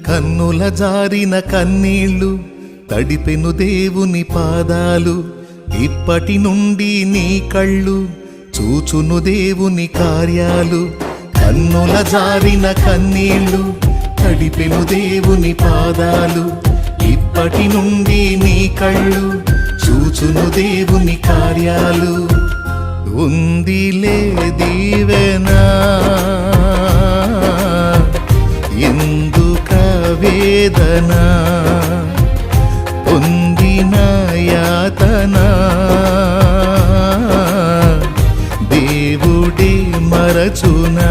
కన్నుల జారిన కన్నీళ్ళు తడిపెను దేవుని పాదాలు. ఇప్పటి నుండి నీ కళ్ళు చూచును దేవుని కార్యాలు. కన్నుల జారిన కన్నీళ్ళు తడిపెను దేవుని పాదాలు. ఇప్పటి నుండి నీ కళ్ళు చూచును దేవుని కార్యాలు. ఉందిలే దీవెనా ఎందుక వేదన, పొందిన యాతన దేవుడే మరచునా.